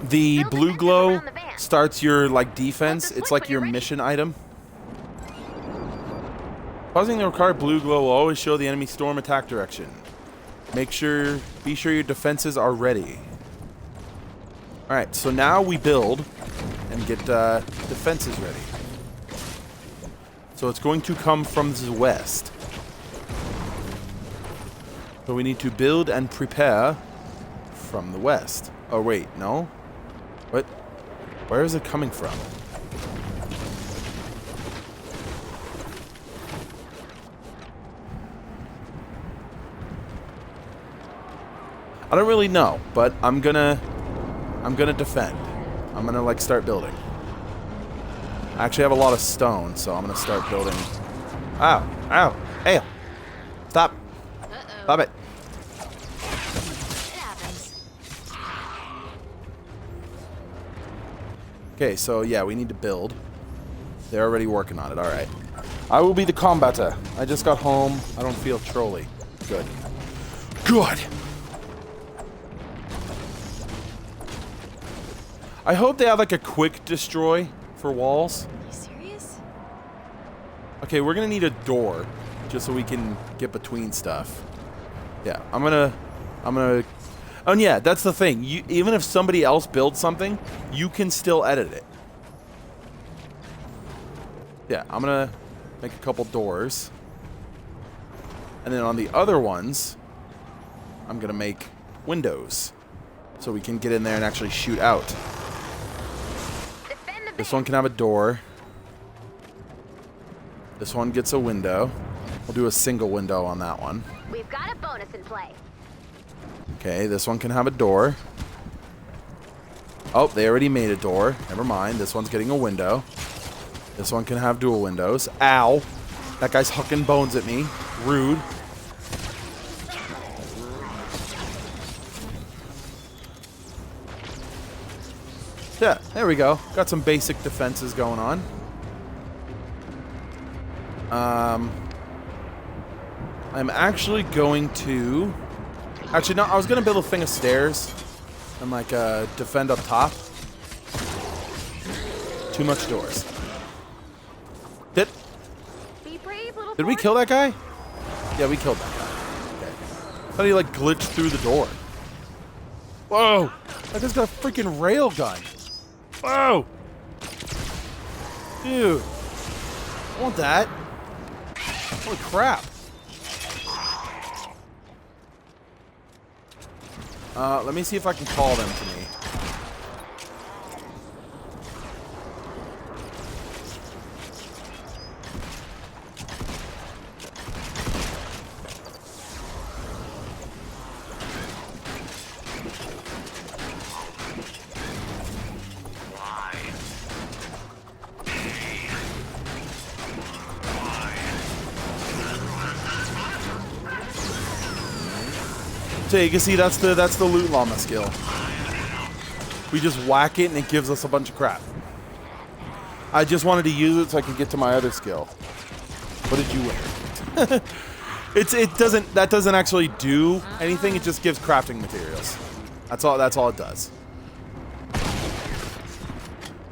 The Build blue defenses glow around the van. starts your, like, defense. Hold the It's switch like when your you're ready. mission item. Pausing the required blue glow will always show the enemy storm attack direction. Be sure your defenses are ready. Alright, so now we build and get defenses ready. So it's going to come from the west. So we need to build and prepare from the west. Oh wait, no? What? Where is it coming from? I don't really know, but I'm gonna defend. I'm gonna like start building. I actually have a lot of stone, so I'm gonna start building. Ow! Ow! Hey! Stop! Stop it! Okay, so yeah, we need to build. They're already working on it. All right. I will be the combatter. I just got home. I don't feel trolly. Good. Good. I hope they have like a quick destroy for walls. Are you serious? Okay, we're gonna need a door just so we can get between stuff. Yeah, I'm gonna. Oh, and yeah, that's the thing. Even if somebody else builds something, you can still edit it. Yeah, I'm gonna make a couple doors, and then on the other ones, I'm gonna make windows so we can get in there and actually shoot out. This one can have a door. This one gets a window. We'll do a single window on that one. We've got a bonus in play. Okay, this one can have a door. Oh, they already made a door. Never mind. This one's getting a window. This one can have dual windows. Ow! That guy's hucking bones at me. Rude. Yeah, there we go. Got some basic defenses going on. I'm actually going to... Actually, no, I was going to build a thing of stairs and, like, defend up top. Too much doors. Be brave, little Did we Forrest. kill that guy? Yeah, we killed that guy. Okay. I thought he, like, glitched through the door. Whoa! That guy's got a freaking rail gun. Whoa! Dude. I want that. Holy crap. Let me see if I can call them to me. So you can see that's the loot llama skill. We just whack it and it gives us a bunch of crap. I just wanted to use it so I could get to my other skill. What did you win? That doesn't actually do anything. It just gives crafting materials. That's all it does.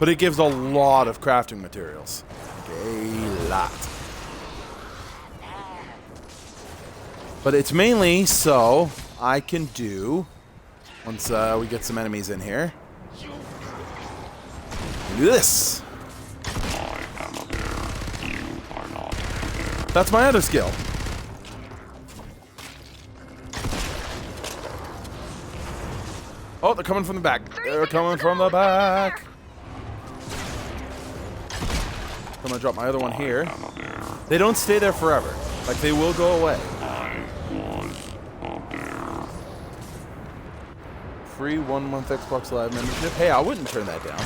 But it gives a lot of crafting materials. A lot. But it's mainly so I can do, once we get some enemies in here, do this. That's my other skill. Oh, they're coming from the back. They're coming from the back. I'm gonna drop my other one here. They don't stay there forever. Like, they will go away. Free 1 month Xbox Live membership. Hey, I wouldn't turn that down.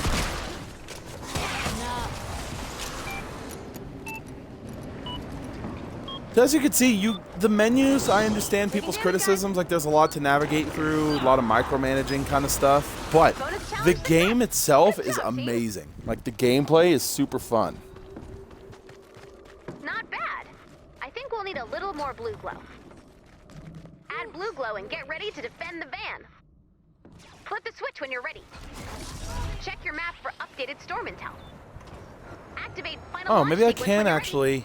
So as you can see, the menus, I understand people's criticisms. Like, there's a lot to navigate through, a lot of micromanaging kind of stuff. But the game itself is amazing. Like, the gameplay is super fun. Not bad. I think we'll need a little more blue glow. Add blue glow and get ready to defend the van. Flip the switch when you're ready. Check your map for updated storm intel. Activate final launch Maybe I sequence when can you're actually...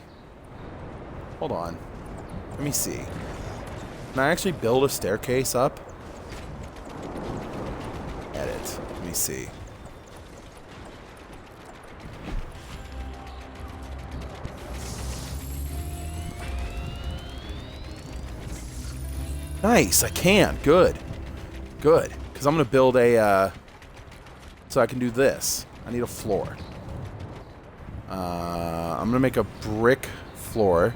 Hold on. Let me see. Can I actually build a staircase up? Edit. Let me see. Nice, I can. Good. Good. Because I'm going to build a... so I can do this. I need a floor. I'm going to make a brick floor.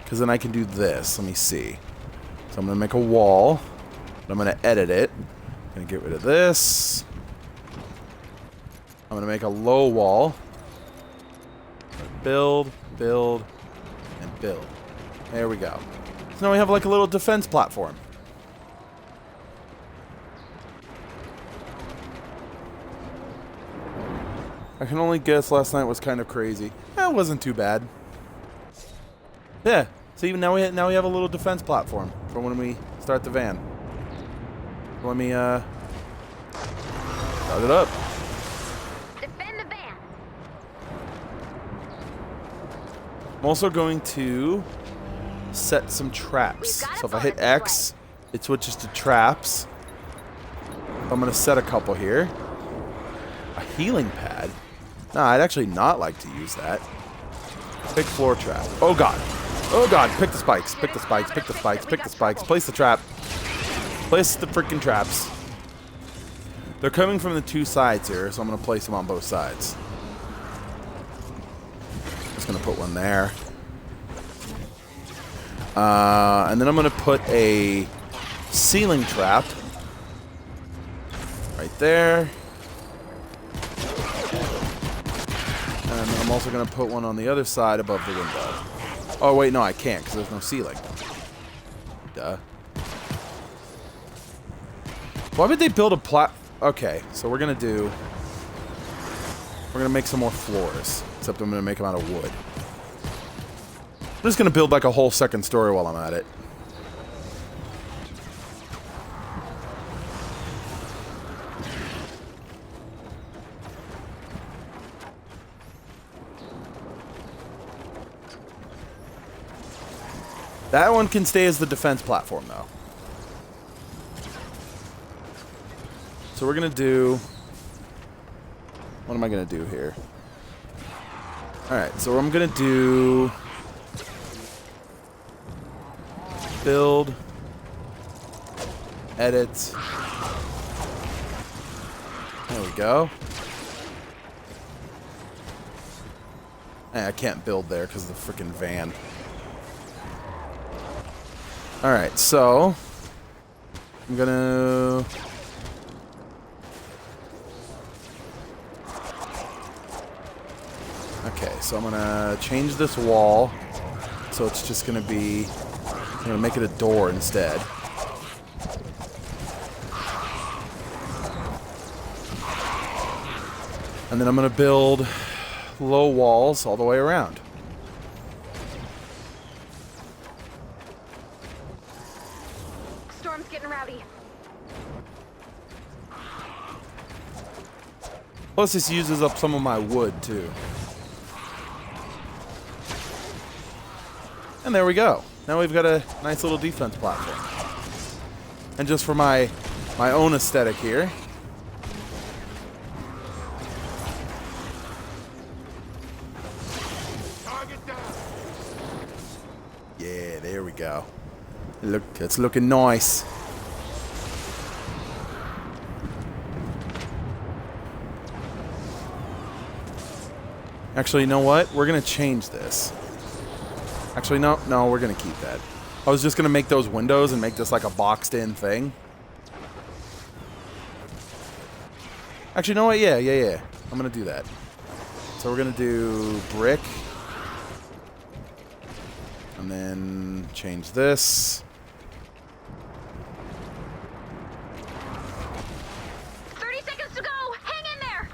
Because then I can do this. Let me see. So I'm going to make a wall. I'm going to edit it. I'm going to get rid of this. I'm going to make a low wall. Build, build, and build. There we go. So now we have like a little defense platform. I can only guess last night was kind of crazy. It wasn't too bad. Yeah. So even now we have a little defense platform for when we start the van. Let me start it up. Defend the van. I'm also going to set some traps. So if I hit X, it switches to traps. I'm going to set a couple here. A healing pad? Nah, I'd actually not like to use that. Pick floor trap. Oh god. Oh god. Pick the spikes. Pick the spikes. Pick the spikes. Pick the spikes. Place the trap. Place the freaking traps. They're coming from the two sides here, so I'm going to place them on both sides. Just going to put one there. And then I'm going to put a ceiling trap right there. And then I'm also going to put one on the other side above the window. Oh, wait, no, I can't because there's no ceiling. Duh. Why would they build a Okay, so we're gonna make some more floors. Except I'm gonna make them out of wood. I'm just gonna build like a whole second story while I'm at it. That one can stay as the defense platform, though. So we're gonna do... What am I gonna do here? Alright, so I'm gonna do... Build. Edit. There we go. I can't build there because of the freaking van. Alright, so... I'm gonna... Okay, so I'm gonna change this wall. So it's just gonna be... I'm gonna make it a door instead. And then I'm gonna build low walls all the way around. Storm's getting rowdy. Plus this uses up some of my wood too. And there we go. Now we've got a nice little defense platform. And just for my own aesthetic here. Yeah, there we go. Look, it's looking nice. Actually, you know what? We're gonna change this. Actually, no, we're gonna keep that. I was just gonna make those windows and make this like a boxed-in thing. Actually, you know what? Yeah. I'm gonna do that. So we're gonna do brick. And then change this. 30 seconds to go! Hang in there!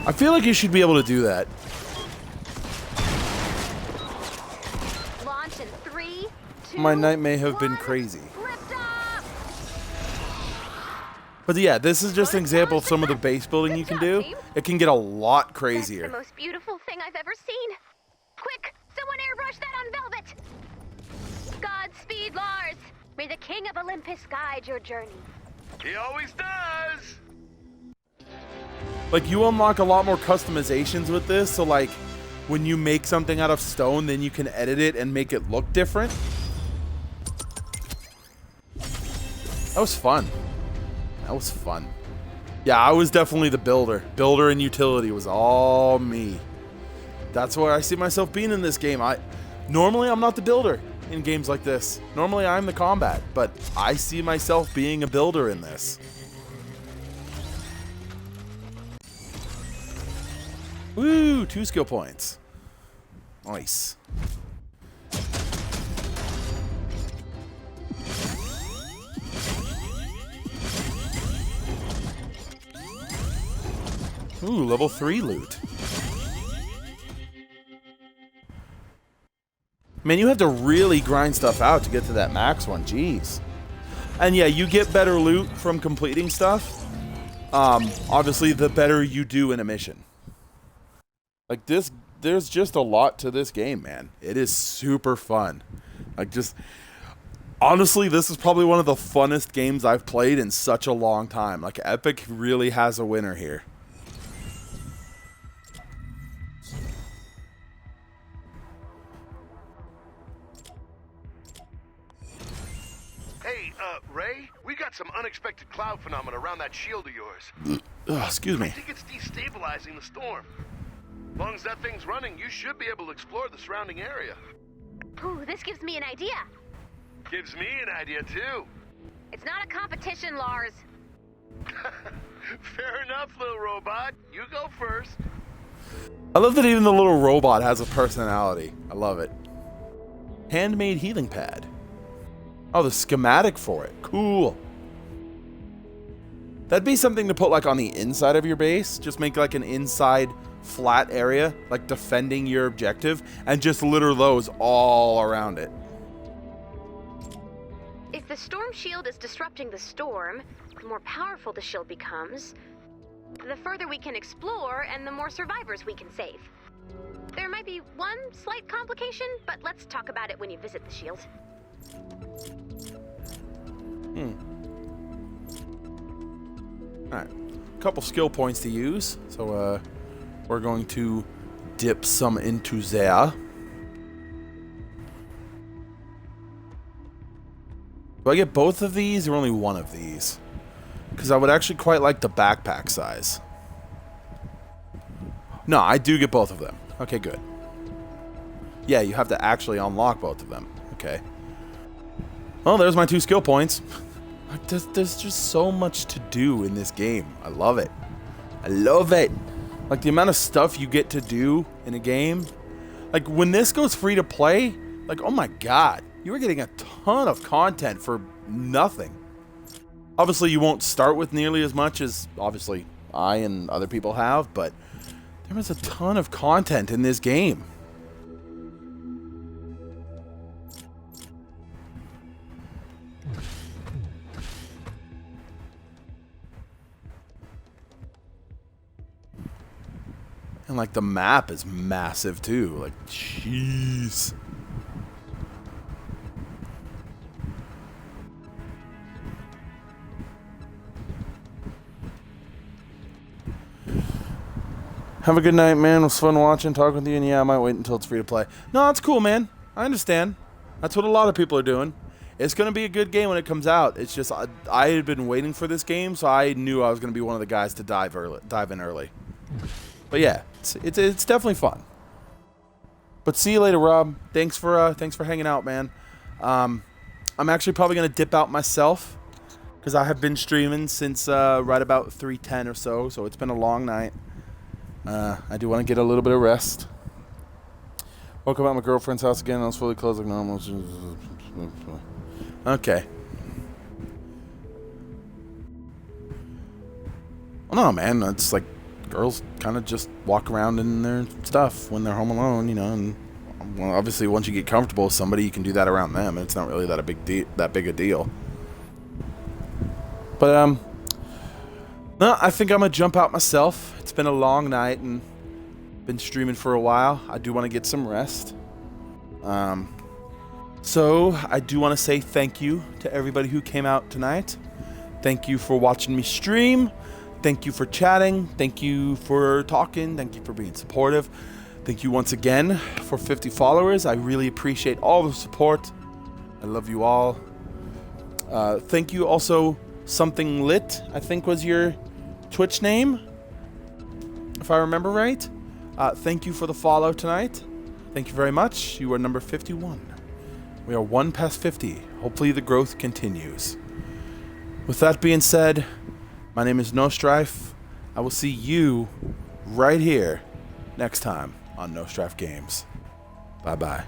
I feel like you should be able to do that. Launch in 3, 2, My night may have been 1. crazy. Lift off! But yeah, this is just an example of some of the base building you can do. It can get a lot That's crazier. the most beautiful thing I've ever seen. Quick, someone airbrush that on Velvet! Godspeed, Lars! May the King of Olympus guide your journey. He always does! Like, you unlock a lot more customizations with this, so like, when you make something out of stone, then you can edit it and make it look different. That was fun. That was fun. Yeah, I was definitely the builder. Builder and utility was all me. That's where I see myself being in this game. Normally, I'm not the builder in games like this. Normally, I'm the combat, but I see myself being a builder in this. Woo! 2 skill points. Nice. Ooh, level 3 loot. Man, you have to really grind stuff out to get to that max one. Jeez. And yeah, you get better loot from completing stuff. Obviously, the better you do in a mission. Like this, there's just a lot to this game, man. It is super fun. Like, just honestly, this is probably one of the funnest games I've played in such a long time. Like, Epic really has a winner here. Hey, Ray, we got some unexpected cloud phenomena around that shield of yours. Excuse I me. think it's destabilizing the storm. As long as that thing's running, you should be able to explore the surrounding area. Ooh, this gives me an idea. Gives me an idea, too. It's not a competition, Lars. Fair enough, little robot. You go first. I love that even the little robot has a personality. I love it. Handmade healing pad. Oh, the schematic for it. Cool. That'd be something to put like on the inside of your base. Just make like an inside flat area, like defending your objective, and just litter those all around it. If the storm shield is disrupting the storm, the more powerful the shield becomes, the further we can explore and the more survivors we can save. There might be one slight complication, but let's talk about it when you visit the shield. Alright. Couple skill points to use. So, we're going to dip some into there. Do I get both of these or only one of these? Because I would actually quite like the backpack size. No, I do get both of them. Okay, good. Yeah, you have to actually unlock both of them. Okay. Well, there's my 2 skill points. There's just so much to do in this game. I love it. I love it. Like, the amount of stuff you get to do in a game. Like, when this goes free to play, like, oh my god. You are getting a ton of content for nothing. Obviously, you won't start with nearly as much as, obviously, I and other people have, but there is a ton of content in this game. And, like, the map is massive, too. Like, jeez. Have a good night, man. It was fun watching, talking with you, and yeah, I might wait until it's free to play. No, that's cool, man. I understand. That's what a lot of people are doing. It's going to be a good game when it comes out. It's just, I had been waiting for this game, so I knew I was going to be one of the guys to dive in early. But yeah, it's definitely fun. But see you later, Rob. Thanks for hanging out, man. I'm actually probably going to dip out myself, because I have been streaming since right about 3:10 or so it's been a long night. I do want to get a little bit of rest. Woke up at my girlfriend's house again. I was fully clothed like normal. Okay. Well, no, man. It's like girls kind of just walk around in their stuff when they're home alone, you know. And well, obviously, once you get comfortable with somebody, you can do that around them. It's not really that big a deal. But no, I think I'm gonna jump out myself. It's been a long night and been streaming for a while. I do want to get some rest. So I do want to say thank you to everybody who came out tonight. Thank you for watching me stream. Thank you for chatting. Thank you for talking. Thank you for being supportive. Thank you once again for 50 followers. I really appreciate all the support. I love you all. Thank you also, Something Lit, I think was your Twitch name, if I remember right. Thank you for the follow tonight. Thank you very much. You are number 51. We are 1 past 50. Hopefully the growth continues. With that being said, my name is NoStrife. I will see you right here next time on NoStrife Games. Bye-bye.